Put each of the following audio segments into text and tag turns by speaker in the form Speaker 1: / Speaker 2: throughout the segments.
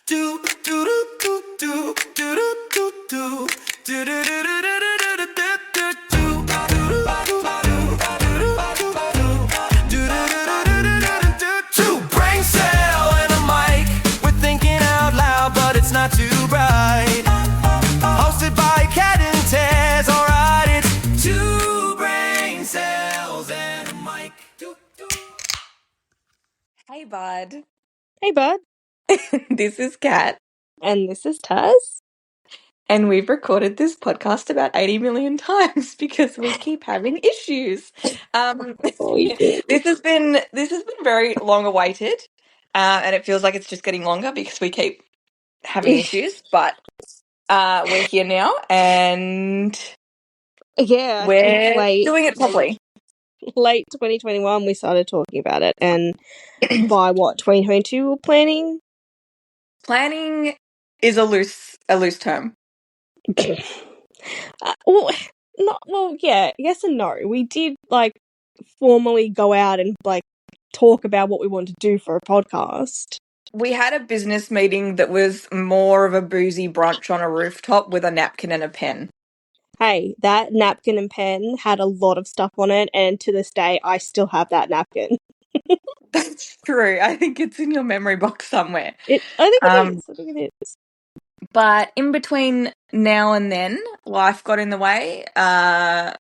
Speaker 1: Do do do do do do do do do do do Two brain cell and a mic. We're thinking out loud, but it's not too bright. Hosted by Cat and Tez, alright, it's two brain cells and a mic.
Speaker 2: Hey, bud.
Speaker 3: Hey, bud.
Speaker 2: This is Kat,
Speaker 3: And this is Taz.
Speaker 2: and we've recorded this podcast about 80 million times because we keep having issues.
Speaker 3: We do.
Speaker 2: This has been very long awaited, and it feels like it's just getting longer because we keep having issues. But we're here now, and
Speaker 3: Yeah, I think
Speaker 2: we're doing it properly.
Speaker 3: late 2021 we started talking about it, and by 2022 we're planning.
Speaker 2: Planning is a loose term.
Speaker 3: Yeah, yes and no. We did formally go out and talk about what we want to do for a podcast.
Speaker 2: We had a business meeting that was more of a boozy brunch on a rooftop with a napkin and a pen.
Speaker 3: Hey, that napkin and pen had a lot of stuff on it, and to this day I still have that napkin.
Speaker 2: That's true. I think it's in your memory box somewhere.
Speaker 3: I think it is.
Speaker 2: But in between now and then, life got in the way.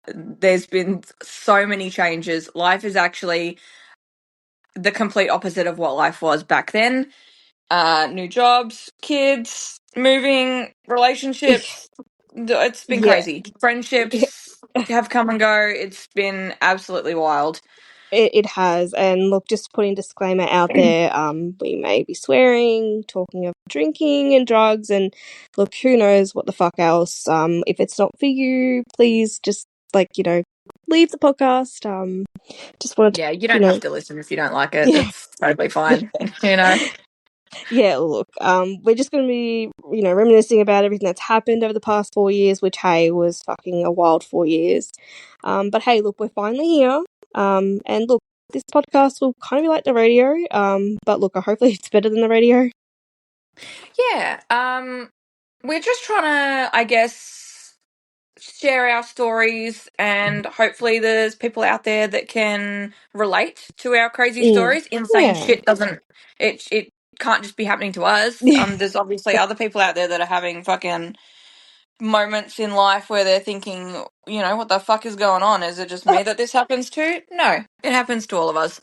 Speaker 2: There's been so many changes. Life is actually the complete opposite of what life was back then. New jobs, kids, moving, relationships. It's been
Speaker 3: Yeah.
Speaker 2: crazy. Friendships have come and go. It's been absolutely wild.
Speaker 3: It has, and look, just putting disclaimer out there, we may be swearing, talking of drinking and drugs, and look, who knows what the fuck else. If it's not for you, please just leave the podcast. Just wanted to,
Speaker 2: Yeah, you don't have to listen if you don't like it.
Speaker 3: Yeah.
Speaker 2: It's totally fine. You know.
Speaker 3: Yeah, look, we're just going to be, reminiscing about everything that's happened over the past 4 years, which, hey, was fucking a wild 4 years. But hey, look, we're finally here. And look, this podcast will kind of be like the radio. But look, hopefully it's better than the radio.
Speaker 2: Yeah. We're just trying to, I guess, share our stories, and hopefully there's people out there that can relate to our crazy stories. Insane
Speaker 3: Yeah.
Speaker 2: shit doesn't it can't just be happening to us. There's obviously other people out there that are having fucking moments in life where they're thinking, what the fuck is going on? Is it just me that this happens to? No, it happens to all of us.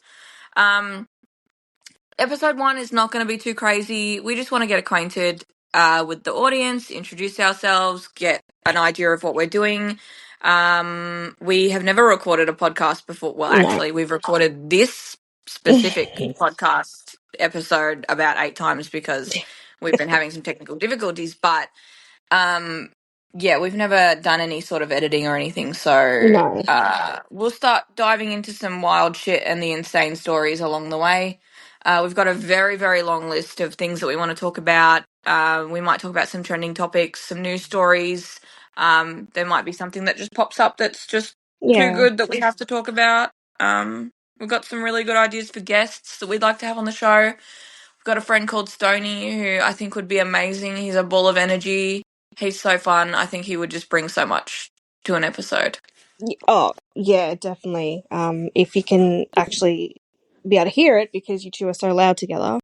Speaker 2: Episode 1 is not going to be too crazy. We just want to get acquainted with the audience, introduce ourselves, get an idea of what we're doing. We have never recorded a podcast before. Well,
Speaker 3: No.
Speaker 2: actually, we've recorded this specific podcast episode about 8 times because we've been having some technical difficulties. But yeah, we've never done any sort of editing or anything. So
Speaker 3: No.
Speaker 2: we'll start diving into some wild shit and the insane stories along the way. We've got a very, very long list of things that we want to talk about. We might talk about some trending topics, some news stories. There might be something that just pops up that's just too good that we have to talk about. We've got some really good ideas for guests that we'd like to have on the show. We've got a friend called Stoney who I think would be amazing. He's a ball of energy. He's so fun. I think he would just bring so much to an episode.
Speaker 3: Oh, yeah, definitely. If you can actually be able to hear it because you two are so loud together.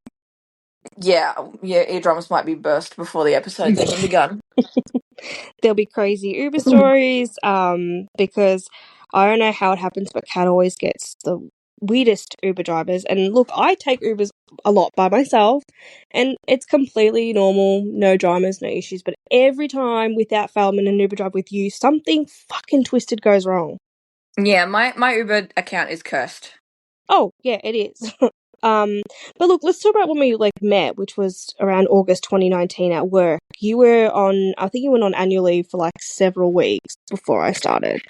Speaker 2: Yeah, eardrums might be burst before the episode's even begun.
Speaker 3: There'll be crazy Uber stories, because I don't know how it happens, but Kat always gets the weirdest Uber drivers. And look, I take Ubers a lot by myself, and it's completely normal, no dramas, no issues. But every time, without fail, I'm in an Uber drive with you, something fucking twisted goes wrong.
Speaker 2: Yeah, my Uber account is cursed.
Speaker 3: Oh, yeah, it is. But look, let's talk about when we met, which was around August 2019 at work. I think you went on annual leave for several weeks before I started.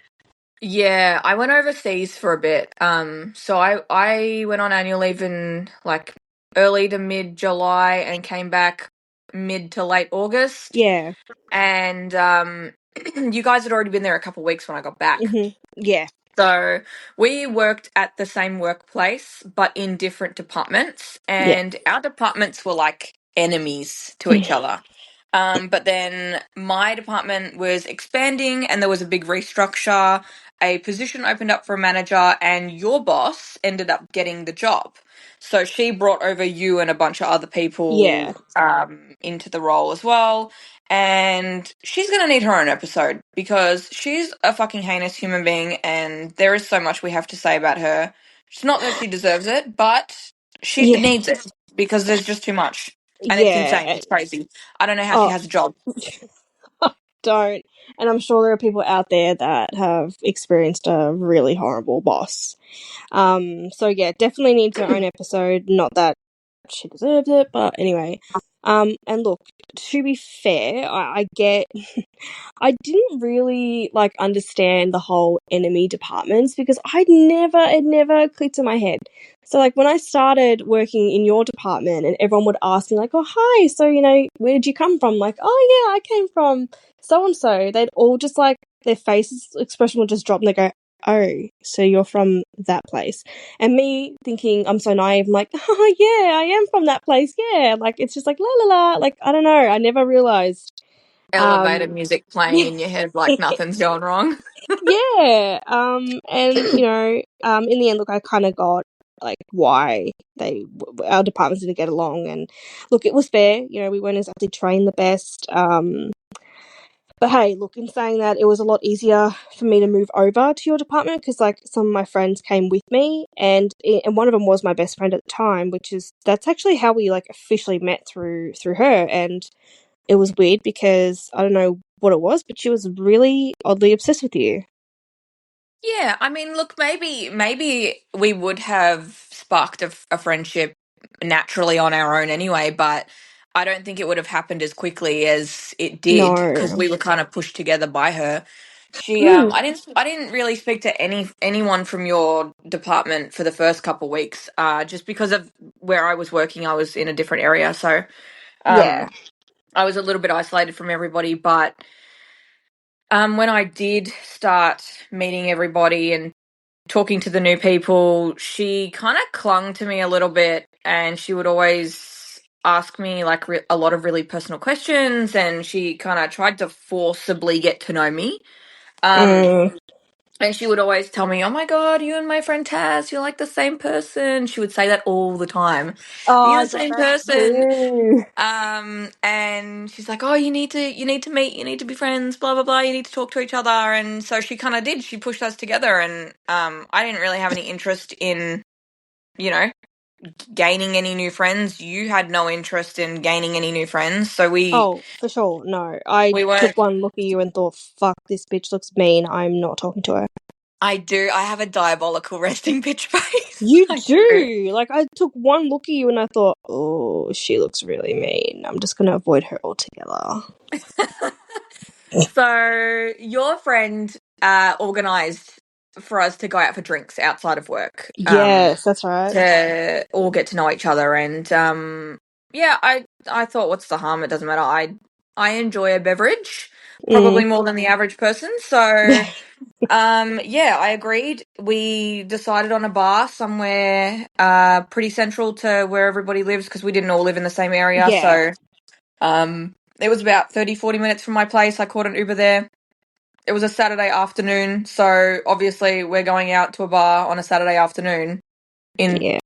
Speaker 2: Yeah, I went overseas for a bit. So I went on annual leave in early to mid July and came back mid to late August.
Speaker 3: Yeah.
Speaker 2: And you guys had already been there a couple of weeks when I got back.
Speaker 3: Mm-hmm. Yeah.
Speaker 2: So we worked at the same workplace, but in different departments. And our departments were enemies to each other. But then my department was expanding and there was a big restructure. A position opened up for a manager, and your boss ended up getting the job. So she brought over you and a bunch of other
Speaker 3: Yeah.
Speaker 2: people into the role as well. And she's going to need her own episode because she's a fucking heinous human being, and there is so much we have to say about her. It's not that she deserves it, but she
Speaker 3: Yeah.
Speaker 2: needs it because there's just too much. And it's insane.
Speaker 3: Yeah.
Speaker 2: It's crazy. I don't know how she
Speaker 3: Oh,
Speaker 2: has a job.
Speaker 3: don't. And I'm sure there are people out there that have experienced a really horrible boss. So yeah, definitely needs her own episode. Not that she deserves it, but anyway. And look, to be fair, I get. I didn't really like understand the whole enemy departments because it never clicked in my head. So like when I started working in your department and everyone would ask me like, "Oh, hi, so where did you come from?" Like, "Oh yeah, I came from so and so." They'd all just like their faces expression would just drop and they go, "Oh, so you're from that place." And me thinking I'm so naive, I'm like, "Oh yeah, I am from that place." Yeah, like it's just like la la la, like I don't know, I never realized
Speaker 2: Elevator
Speaker 3: um
Speaker 2: music playing in your head like nothing's going wrong.
Speaker 3: yeah. And in the end, look, I kind of got like why our departments didn't get along, and look, it was fair. We weren't exactly trained the best. But hey, look, in saying that, it was a lot easier for me to move over to your department because like some of my friends came with me, and one of them was my best friend at the time, that's actually how we like officially met through her. And it was weird because I don't know what it was, but she was really oddly obsessed with you.
Speaker 2: Yeah, I mean, look, maybe we would have sparked a friendship naturally on our own anyway, but I don't think it would have happened as quickly as it did because
Speaker 3: No.
Speaker 2: we were kind of pushed together by her.
Speaker 3: Mm,
Speaker 2: I didn't really speak to anyone from your department for the first couple weeks, just because of where I was working. I was in a different area, so
Speaker 3: yeah.
Speaker 2: um, I was a little bit isolated from everybody. But when I did start meeting everybody and talking to the new people, she kind of clung to me a little bit, and she would always ask me like a lot of really personal questions, and she kind of tried to forcibly get to know me. Um,
Speaker 3: Mm.
Speaker 2: and she would always tell me, "Oh my God, you and my friend Taz, you're like the same person." She would say that all the time.
Speaker 3: Oh,
Speaker 2: You're
Speaker 3: I
Speaker 2: the
Speaker 3: get
Speaker 2: same
Speaker 3: that
Speaker 2: person.
Speaker 3: too.
Speaker 2: And she's like, "Oh, you need to meet, you need to be friends, blah blah blah. You need to talk to each other." And so she kind of did. She pushed us together, and I didn't really have any interest in, you know, gaining any new friends. You had no interest in gaining any new friends, so
Speaker 3: Oh, for sure. No, I
Speaker 2: we
Speaker 3: took
Speaker 2: weren't.
Speaker 3: one look at you and thought, "Fuck, this bitch looks mean. I'm not talking to her."
Speaker 2: I do. I have a diabolical resting bitch face.
Speaker 3: You
Speaker 2: I do.
Speaker 3: do. Like, I took one look at you and I thought, "Oh, she looks really mean. I'm just gonna avoid her altogether."
Speaker 2: So your friend organized for us to go out for drinks outside of work,
Speaker 3: Yes, that's right.
Speaker 2: to all get to know each other, and yeah, I thought, what's the harm? It doesn't matter. I enjoy a beverage
Speaker 3: Mm.
Speaker 2: probably more than the average person, so yeah, I agreed. We decided on a bar somewhere pretty central to where everybody lives because we didn't all live in the same area,
Speaker 3: Yeah.
Speaker 2: so it was about 30-40 minutes from my place. I caught an Uber there. It was a Saturday afternoon, so obviously we're going out to a bar on a Saturday afternoon in
Speaker 3: Yeah.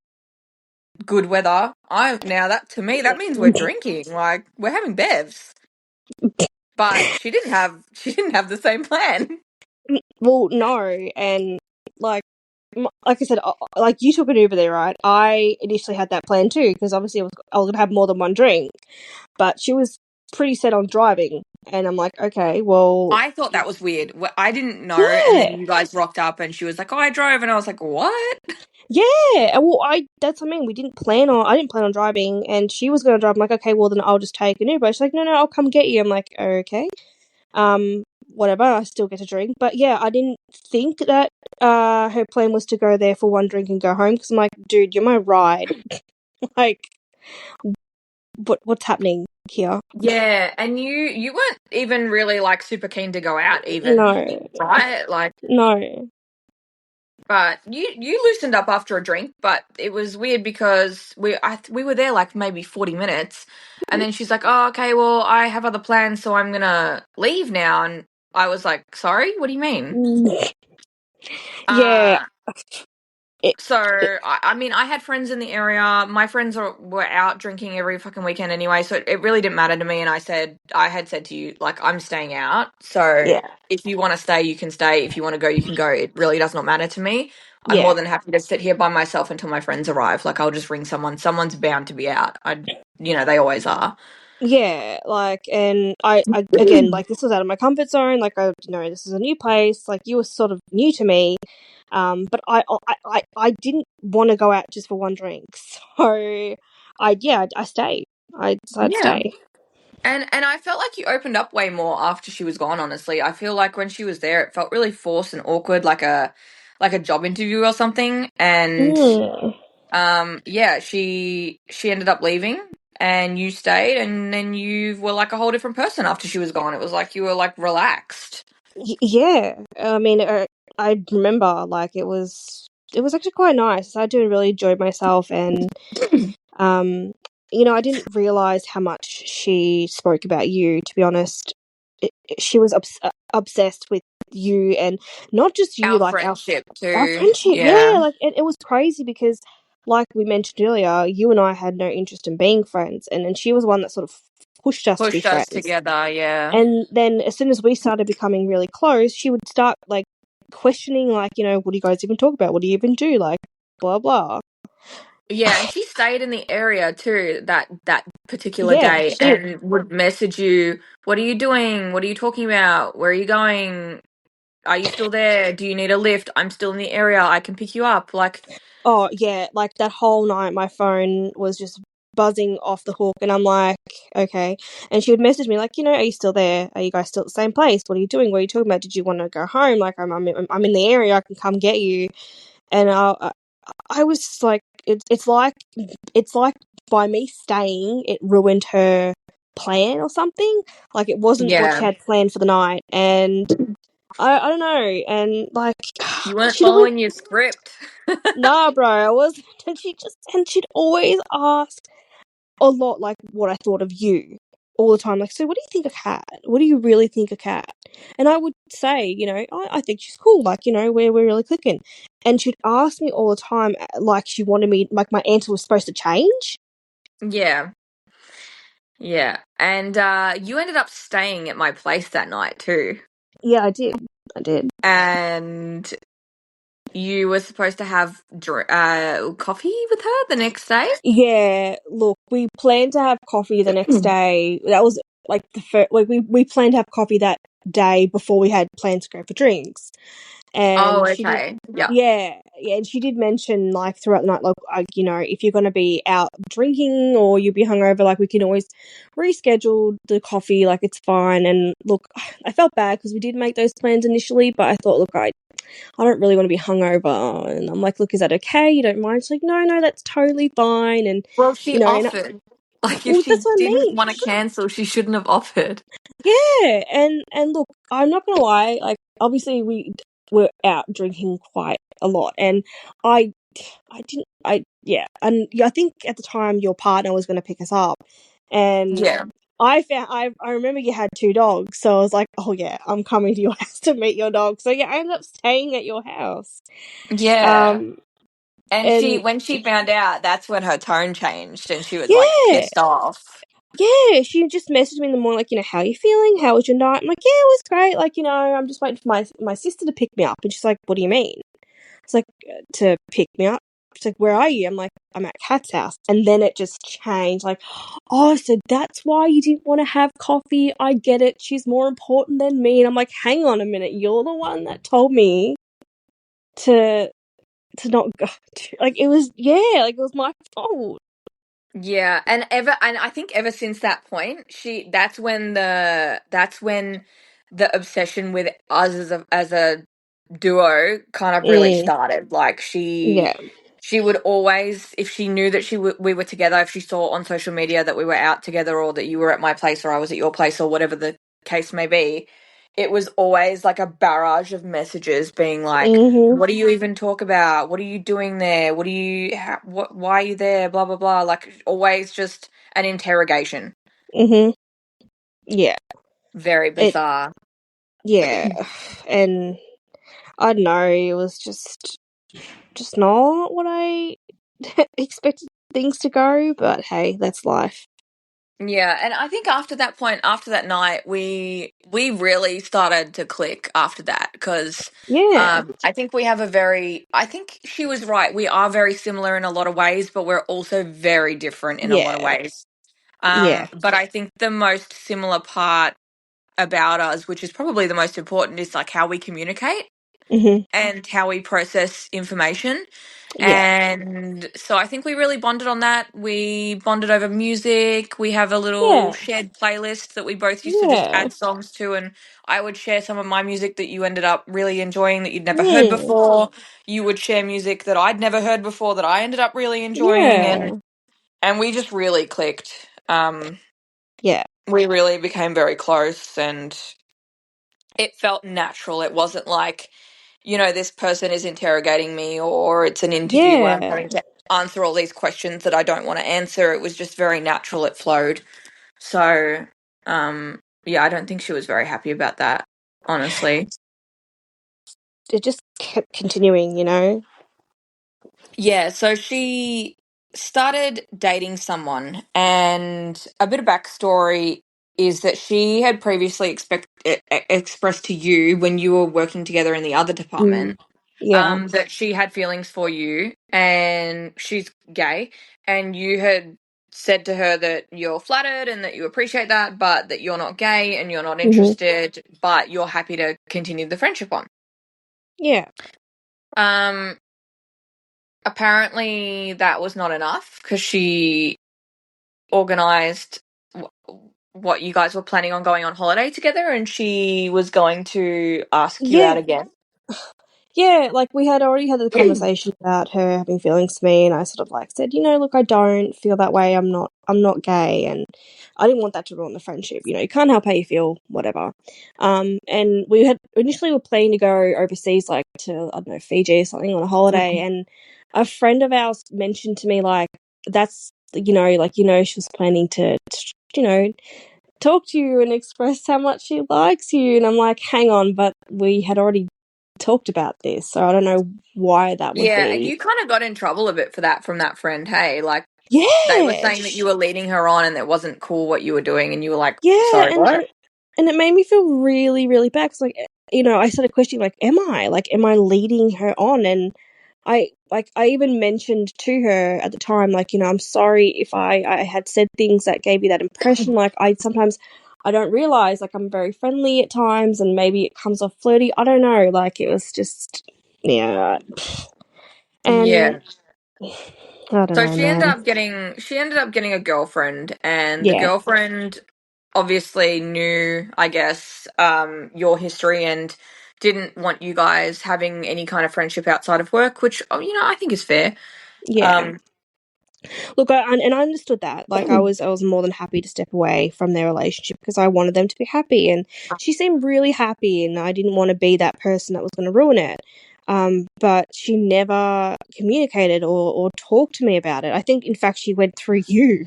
Speaker 2: good weather. I now that to me that means we're drinking, like we're having bevs. But she didn't have the same plan.
Speaker 3: Well, no, and like, like I said, like you took an Uber there, right? I initially had that plan too because obviously I was gonna have more than one drink, but she was pretty set on driving, and I'm like, okay, well,
Speaker 2: I thought that was weird. I didn't know, and then
Speaker 3: yeah,
Speaker 2: you guys rocked up, and she was like, "Oh, I drove," and I was like, "What?"
Speaker 3: yeah. Well, that's what I mean. I didn't plan on driving, and she was gonna drive. I'm like, okay, well then I'll just take an Uber. She's like, no, no, I'll come get you. I'm like, okay, whatever. I still get to drink, but yeah, I didn't think that her plan was to go there for one drink and go home because I'm like, dude, you're my ride. Like, what's happening here?
Speaker 2: Yeah, and you weren't even really like super keen to go out, even,
Speaker 3: No,
Speaker 2: right? Like,
Speaker 3: no.
Speaker 2: But you loosened up after a drink, but it was weird because we were there like maybe 40 minutes, and then she's like, "Oh, okay, well, I have other plans, so I'm gonna leave now." And I was like, "Sorry, what do you mean?"
Speaker 3: Mm. Yeah.
Speaker 2: Uh
Speaker 3: It,
Speaker 2: so
Speaker 3: it,
Speaker 2: I mean, I had friends in the area. My friends were out drinking every fucking weekend anyway, so it really didn't matter to me. And I had said to you, like, I'm staying out. So
Speaker 3: yeah.
Speaker 2: if you want to stay, you can stay. If you want to go, you can go. It really does not matter to me. I'm
Speaker 3: Yeah.
Speaker 2: more than happy to sit here by myself until my friends arrive. Like, I'll just ring someone. Someone's bound to be out. They always are.
Speaker 3: Yeah, like, and I again, like, this was out of my comfort zone. Like, this is a new place. Like, you were sort of new to me, but I didn't want to go out just for one drink, so I stayed. I decided to
Speaker 2: Yeah.
Speaker 3: stay.
Speaker 2: And I felt like you opened up way more after she was gone, honestly. I feel like when she was there it felt really forced and awkward, like a job interview or something. And
Speaker 3: Mm.
Speaker 2: yeah, she ended up leaving and you stayed, and then you were like a whole different person after she was gone. It was like you were like relaxed.
Speaker 3: Yeah, I mean, I remember like it was actually quite nice. I do really enjoy myself, and Um, I didn't realize how much she spoke about you, to be honest. She was obsessed with you, and not just you,
Speaker 2: Our
Speaker 3: like
Speaker 2: friendship
Speaker 3: our
Speaker 2: too.
Speaker 3: friendship.
Speaker 2: Yeah.
Speaker 3: Yeah, like it was crazy because, like we mentioned earlier, you and I had no interest in being friends, and she was one that sort of pushed us to be
Speaker 2: Pushed us
Speaker 3: friends.
Speaker 2: together, yeah.
Speaker 3: And then as soon as we started becoming really close, she would start like questioning, like, what do you guys even talk about? What do you even do? Like, blah blah.
Speaker 2: Yeah, and she stayed in the area too that particular
Speaker 3: Yeah,
Speaker 2: day
Speaker 3: she did.
Speaker 2: and would message you, "What are you doing? What are you talking about? Where are you going? Are you still there? Do you need a lift? I'm still in the area. I can pick you up." Like,
Speaker 3: Oh, yeah, like that whole night my phone was just buzzing off the hook, and I'm like, okay. And she would message me like, are you still there? Are you guys still at the same place? What are you doing? What are you talking about? Did you want to go home? Like, I'm in the area. I can come get you. And I was just like, it's like by me staying, it ruined her plan or something. Like, it wasn't what she
Speaker 2: yeah,
Speaker 3: had planned for the night, and I don't know, and like
Speaker 2: you weren't
Speaker 3: she'd always.
Speaker 2: following your script.
Speaker 3: Nah, bro, I wasn't. And she'd always ask a lot, like, what I thought of you all the time. Like, so what do you think of Kat? What do you really think of Kat? And I would say, I think she's cool. Like, we're really clicking. And she'd ask me all the time, like, she wanted me, like, my answer was supposed to change.
Speaker 2: Yeah. Yeah. And you ended up staying at my place that night too.
Speaker 3: Yeah, I did. I did.
Speaker 2: And you were supposed to have coffee with her the next day.
Speaker 3: Yeah, look, we planned to have coffee the next day. That was like the first, like we planned to have coffee that day before we had plans to go for drinks.
Speaker 2: Oh,
Speaker 3: And she did,
Speaker 2: okay. Yeah.
Speaker 3: yeah, and she did mention like throughout the night, like, if you're gonna be out drinking or you'll be hungover, like, we can always reschedule the coffee, like, it's fine. And look, I felt bad because we did make those plans initially, but I thought, look, I don't really want to be hungover. And I'm like, look, is that okay? You don't mind? She's like, no, no, that's totally fine. And,
Speaker 2: Well, she
Speaker 3: and
Speaker 2: offered. Like, if
Speaker 3: well, that's
Speaker 2: she
Speaker 3: what I
Speaker 2: didn't
Speaker 3: mean.
Speaker 2: want to cancel, she shouldn't have offered.
Speaker 3: Yeah. And look, I'm not going to lie. Like, obviously, we were out drinking quite a lot. And I, yeah. And I think at the time your partner was going to pick us up. And
Speaker 2: Yeah.
Speaker 3: I remember you had two dogs. So I was like, oh, yeah, I'm coming to your house to meet your dog. So, yeah, I ended up staying at your house.
Speaker 2: Yeah.
Speaker 3: Um,
Speaker 2: And
Speaker 3: and
Speaker 2: when she found out, that's when her tone changed and she was like
Speaker 3: yeah,
Speaker 2: pissed off.
Speaker 3: yeah, she just messaged me in the morning, like, how are you feeling? How was your night? I'm like, yeah, it was great. Like, I'm just waiting for my sister to pick me up. And she's like, what do you mean? It's like, to pick me up. She's like, where are you? I'm like, I'm at Kat's house. And then it just changed. Like, oh, so that's why you didn't want to have coffee. I get it. She's more important than me. And I'm like, hang on a minute. You're the one that told me to not go. Like, it was, yeah, like, it was my fault.
Speaker 2: Yeah, and I think ever since that point, that's when the obsession with us as a duo kind of really
Speaker 3: Mm,
Speaker 2: started. Like,
Speaker 3: yeah.
Speaker 2: she would always, if she knew that we were together, if she saw on social media that we were out together or that you were at my place or I was at your place or whatever the case may be, it was always like a barrage of messages being like,
Speaker 3: Mhm.
Speaker 2: what do you even talk about? What are you doing there? Why are you there? Blah, blah, blah. Like, always just an interrogation.
Speaker 3: Mhm. Yeah.
Speaker 2: Very
Speaker 3: It.
Speaker 2: bizarre.
Speaker 3: Yeah. And I don't know. It was just not what I expected things to go. But hey, that's life.
Speaker 2: Yeah, and I think after that point, after that night, we really started to click after that because
Speaker 3: Yeah.
Speaker 2: I think we have a very. I think she was right. We are very similar in a lot of ways, but we're also very different in a lot of
Speaker 3: Yeah.
Speaker 2: ways.
Speaker 3: Yeah.
Speaker 2: But I think the most similar part about us, which is probably the most important, is like how we communicate
Speaker 3: Mhm.
Speaker 2: and how we process information.
Speaker 3: Yeah.
Speaker 2: And so I think we really bonded on that. We bonded over music. We have a little
Speaker 3: Yeah.
Speaker 2: shared playlist that we both used to just
Speaker 3: Yeah.
Speaker 2: add songs to. And I would share some of my music that you ended up really enjoying that you'd never heard
Speaker 3: Mm.
Speaker 2: before. You would share music that I'd never heard before that I ended up really enjoying. And,
Speaker 3: Yeah.
Speaker 2: and we just really clicked.
Speaker 3: Yeah.
Speaker 2: We really became very close and it felt natural. It wasn't like, this person is interrogating me or it's an interview where I'm
Speaker 3: Yeah.
Speaker 2: having to answer all these questions that I don't want to answer. It was just very natural. It flowed. So, yeah, I don't think she was very happy about that, honestly.
Speaker 3: It just kept continuing, you know?
Speaker 2: Yeah, so she started dating someone, and a bit of backstory is that she had previously expressed to you when you were working together in the other
Speaker 3: Mm.
Speaker 2: department
Speaker 3: Yeah.
Speaker 2: that she had feelings for you and she's gay, and you had said to her that you're flattered and that you appreciate that, but that you're not gay and you're not
Speaker 3: Mhm.
Speaker 2: interested, but you're happy to continue the friendship on.
Speaker 3: Yeah.
Speaker 2: Um, Apparently that was not enough because she organized what you guys were planning on going on holiday together, and she was going to ask you out
Speaker 3: Yeah.
Speaker 2: again.
Speaker 3: Yeah, like we had already had the conversation about her having feelings for me, and I sort of like said, look, I don't feel that way. I'm not gay, and I didn't want that to ruin the friendship. You can't help how you feel, whatever. And we had initially were planning to go overseas, like to, I don't know, Fiji or something on a holiday, and a friend of ours mentioned to me like that's she was planning to talk to you and express how much she likes you, and I'm like, hang on, but we had already talked about this, so I don't know why that would
Speaker 2: Yeah, and
Speaker 3: be.
Speaker 2: you kind of got in trouble a bit for that from that friend, hey? Like, they were
Speaker 3: Yeah,
Speaker 2: saying that you were leading her on and it wasn't cool what you were doing, and you were like,
Speaker 3: yeah,
Speaker 2: sorry,
Speaker 3: and
Speaker 2: what?
Speaker 3: and it made me feel really, really bad. 'Cause, like, I started questioning, like, am I leading her on? And I even mentioned to her at the time, like, I'm sorry if I had said things that gave you that impression. Like, I don't realize, like, I'm very friendly at times, and maybe it comes off flirty. I don't know. Like, it was just, yeah, and
Speaker 2: Yeah.
Speaker 3: I don't
Speaker 2: So
Speaker 3: know, man.
Speaker 2: she ended up getting a girlfriend, and the
Speaker 3: Yeah,
Speaker 2: girlfriend obviously knew, I guess, your history and didn't want you guys having any kind of friendship outside of work, which I think is fair.
Speaker 3: yeah.
Speaker 2: Um,
Speaker 3: Look, I understood that. Like, I was more than happy to step away from their relationship because I wanted them to be happy, and she seemed really happy, and I didn't want to be that person that was going to ruin it. But she never communicated or talked to me about it. I think, in fact, she went through you.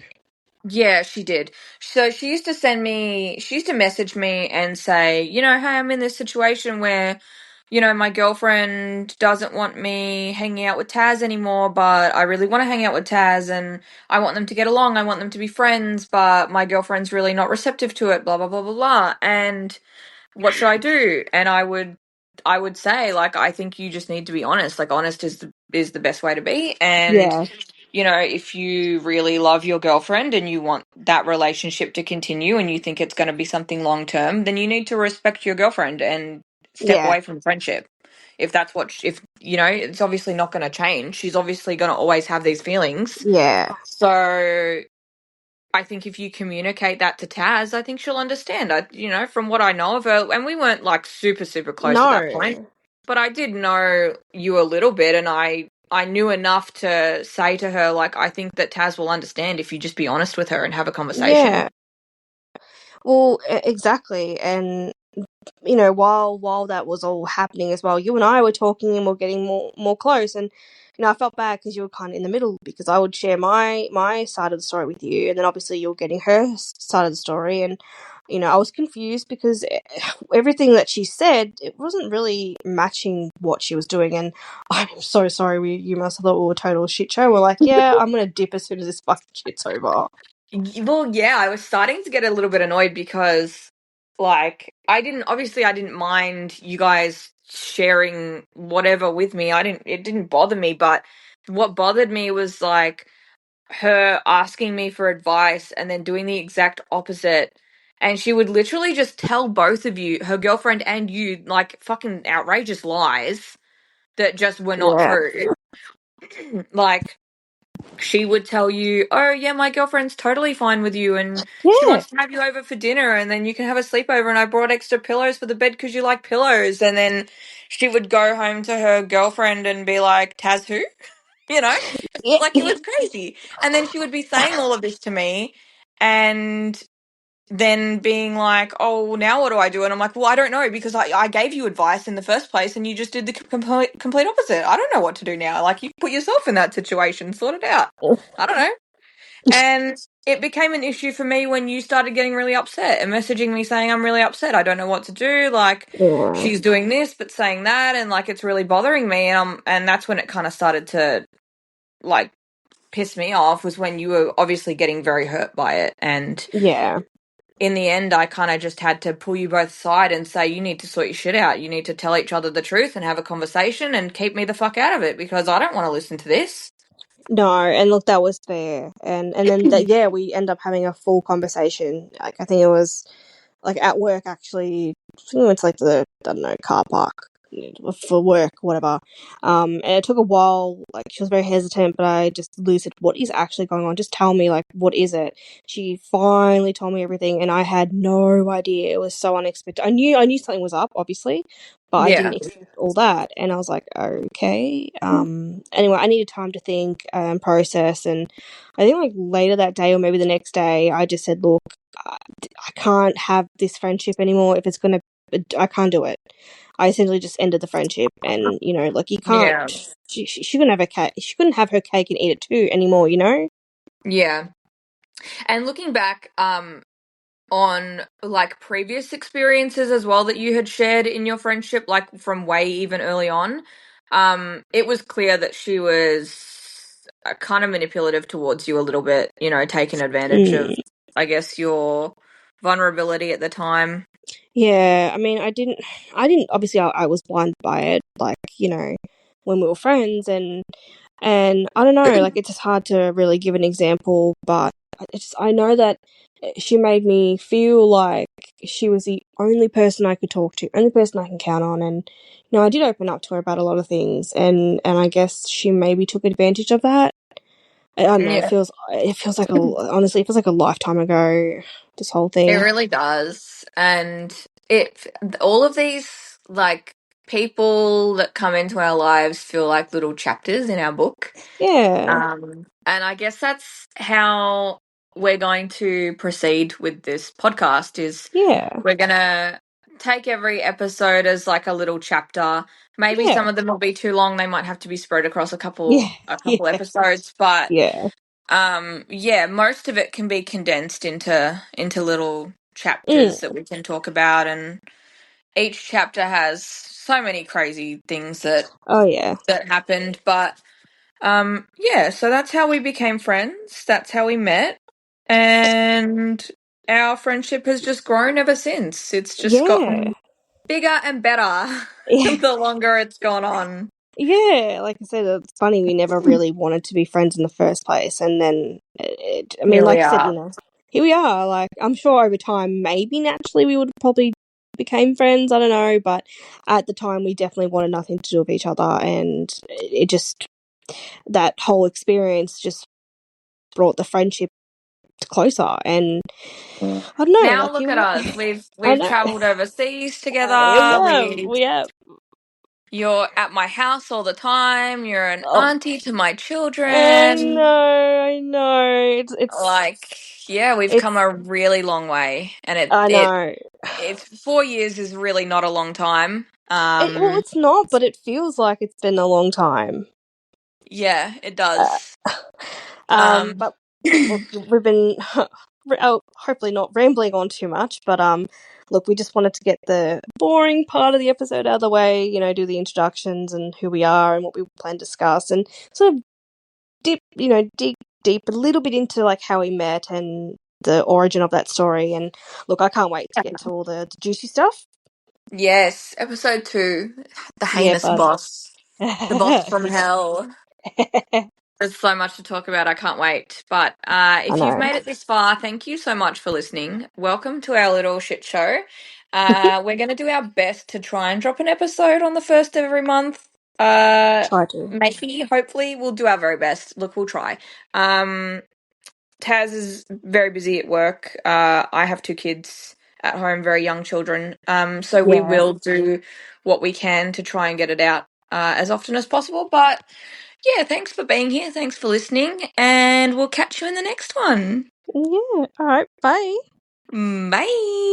Speaker 2: Yeah, she did. So she used to message me and say, hey, I'm in this situation where, my girlfriend doesn't want me hanging out with Taz anymore, but I really want to hang out with Taz and I want them to get along. I want them to be friends, but my girlfriend's really not receptive to it, blah, blah, blah, blah, blah. And what should I do? And I would say, like, I think you just need to be honest. Like, honest is the best way to be. And
Speaker 3: Yeah,
Speaker 2: if you really love your girlfriend and you want that relationship to continue and you think it's going to be something long term, then you need to respect your girlfriend and step
Speaker 3: yeah,
Speaker 2: away from friendship. If that's if it's obviously not going to change. She's obviously going to always have these feelings.
Speaker 3: yeah.
Speaker 2: So I think if you communicate that to Taz, I think she'll understand. From what I know of her, and we weren't like super, super close at that point,
Speaker 3: No.
Speaker 2: but I did know you a little bit, and I knew enough to say to her, like, I think that Taz will understand if you just be honest with her and have a conversation.
Speaker 3: Yeah. Well, exactly, and while that was all happening as well, you and I were talking and we're getting more close. And I felt bad because you were kind of in the middle, because I would share my side of the story with you, and then obviously you're getting her side of the story. And I was confused because everything that she said, it wasn't really matching what she was doing. And I'm so sorry, you must have thought we were a total shit show. We're like, yeah, I'm gonna dip as soon as this fucking shit's over.
Speaker 2: Well, yeah, I was starting to get a little bit annoyed because, like, I didn't mind you guys sharing whatever with me. It didn't bother me, but what bothered me was, like, her asking me for advice and then doing the exact opposite. And she would literally just tell both of you, her girlfriend and you, like, fucking outrageous lies that just were not
Speaker 3: Yeah.
Speaker 2: true. Like, she would tell you, "Oh yeah, my girlfriend's totally fine with you, and she
Speaker 3: Yeah.
Speaker 2: wants to have you over for dinner, and then you can have a sleepover. And I brought extra pillows for the bed because you like pillows." And then she would go home to her girlfriend and be like, "Taz who?" You know,
Speaker 3: Yeah.
Speaker 2: like it was crazy. And then she would be saying all of this to me, and then being like, "Oh, now what do I do?" And I'm like, "Well, I don't know because I gave you advice in the first place, and you just did the complete opposite. I don't know what to do now. Like you put yourself in that situation, sort it out. I don't know." And it became an issue for me when you started getting really upset and messaging me saying, "I'm really upset. I don't know what to do. Like,
Speaker 3: Yeah.
Speaker 2: she's doing this, but saying that, and like, it's really bothering me." And that's when it kind of started to like piss me off, was when you were obviously getting very hurt by it. And
Speaker 3: Yeah.
Speaker 2: in the end, I kind of just had to pull you both aside and say, "You need to sort your shit out. You need to tell each other the truth and have a conversation and keep me the fuck out of it because I don't want to listen to this."
Speaker 3: No, and look, that was fair. And then yeah, we end up having a full conversation. Like, I think it was like at work, actually. I think we went to like the, I don't know, car park for work, whatever. And it took a while. Like, she was very hesitant, but I just lucid, what is actually going on? Just tell me, like, what is it? She finally told me everything, and I had no idea. It was so unexpected. I knew something was up, obviously, but I
Speaker 2: Yeah.
Speaker 3: didn't expect all that. And I was like, okay. Anyway, I needed time to think and process. And I think like later that day or maybe the next day, I just said, look, I can't have this friendship anymore. If it's gonna, I can't do it. I essentially just ended the friendship, and like, you can't.
Speaker 2: Yeah.
Speaker 3: She couldn't have her cake. She couldn't have her cake and eat it too anymore.
Speaker 2: Yeah. And looking back, on like previous experiences as well that you had shared in your friendship, like from way even early on, it was clear that she was kind of manipulative towards you a little bit, taking advantage of,
Speaker 3: Mm.
Speaker 2: I guess, your vulnerability at the time.
Speaker 3: Yeah, I mean, I didn't. Obviously, I was blinded by it, like, when we were friends, and I don't know, like, it's just hard to really give an example, but I know that she made me feel like she was the only person I could talk to, only person I can count on. And I did open up to her about a lot of things, and I guess she maybe took advantage of that. I don't know.
Speaker 2: Yeah.
Speaker 3: It feels like honestly, it feels like a lifetime ago. This whole
Speaker 2: It
Speaker 3: thing.
Speaker 2: really does. And all of these, like, people that come into our lives feel like little chapters in our book.
Speaker 3: Yeah,
Speaker 2: And I guess that's how we're going to proceed with this podcast, is
Speaker 3: yeah,
Speaker 2: we're going to take every episode as like a little chapter. Maybe
Speaker 3: yeah,
Speaker 2: some of them will be too long. They might have to be spread across a
Speaker 3: yeah,
Speaker 2: couple a couple
Speaker 3: yeah,
Speaker 2: episodes, but
Speaker 3: yeah.
Speaker 2: yeah, most of it can be condensed into little
Speaker 3: Mm.
Speaker 2: chapters that we can talk about, and each chapter has so many crazy things
Speaker 3: Oh yeah,
Speaker 2: that happened, but yeah, so that's how we became friends. That's how we met. And our friendship has just grown ever since. It's just
Speaker 3: yeah,
Speaker 2: gotten bigger and better
Speaker 3: yeah.
Speaker 2: the longer it's gone on.
Speaker 3: Yeah, like I said, it's funny. We never really wanted to be friends in the first place, and then I mean,
Speaker 2: Here we
Speaker 3: like I said,
Speaker 2: are.
Speaker 3: here we are. Like, I'm sure over time, maybe naturally, we would have probably became friends. I don't know, but at the time, we definitely wanted nothing to do with each other, and it just, that whole experience just brought the friendship closer. And I don't know,
Speaker 2: Now
Speaker 3: like,
Speaker 2: look
Speaker 3: here
Speaker 2: at
Speaker 3: we are.
Speaker 2: us. We've
Speaker 3: I
Speaker 2: we've
Speaker 3: know.
Speaker 2: traveled overseas
Speaker 3: Yeah, we
Speaker 2: together.
Speaker 3: have. We have.
Speaker 2: You're at my house all the time. You're an
Speaker 3: Oh,
Speaker 2: auntie to my
Speaker 3: I
Speaker 2: children.
Speaker 3: know. I know.
Speaker 2: Like, yeah, we've come
Speaker 3: It's.
Speaker 2: a really long way, and it
Speaker 3: I
Speaker 2: it
Speaker 3: know.
Speaker 2: It's 4 years is really not a long time.
Speaker 3: Well, it's not, but it feels like it's been a long time.
Speaker 2: Yeah, it
Speaker 3: Uh,
Speaker 2: does. Um,
Speaker 3: but look, we've been hopefully not rambling on too much, but look, we just wanted to get the boring part of the episode out of the way. You know, do the introductions and who we are and what we plan to discuss, and sort of dig deep a little bit into like how we met and the origin of that story. And look, I can't wait to get to all the juicy stuff.
Speaker 2: yes, episode 2, the
Speaker 3: Yeah,
Speaker 2: heinous
Speaker 3: bud.
Speaker 2: boss, the boss from hell. There's so much to talk about. I can't wait. But
Speaker 3: I
Speaker 2: if you've
Speaker 3: know.
Speaker 2: made it this far, thank you so much for listening. Welcome to our little shit show. We're going to do our best to try and drop an episode on the first of every month.
Speaker 3: Try to.
Speaker 2: Maybe, hopefully, we'll do our very best. Look, we'll try. Taz is very busy at work. I have 2 kids at home, very young children. So we
Speaker 3: Yeah.
Speaker 2: will do what we can to try and get it out as often as possible. But yeah, thanks for being here. Thanks for listening. And we'll catch you in the next one.
Speaker 3: Yeah. All right. Bye.
Speaker 2: Bye.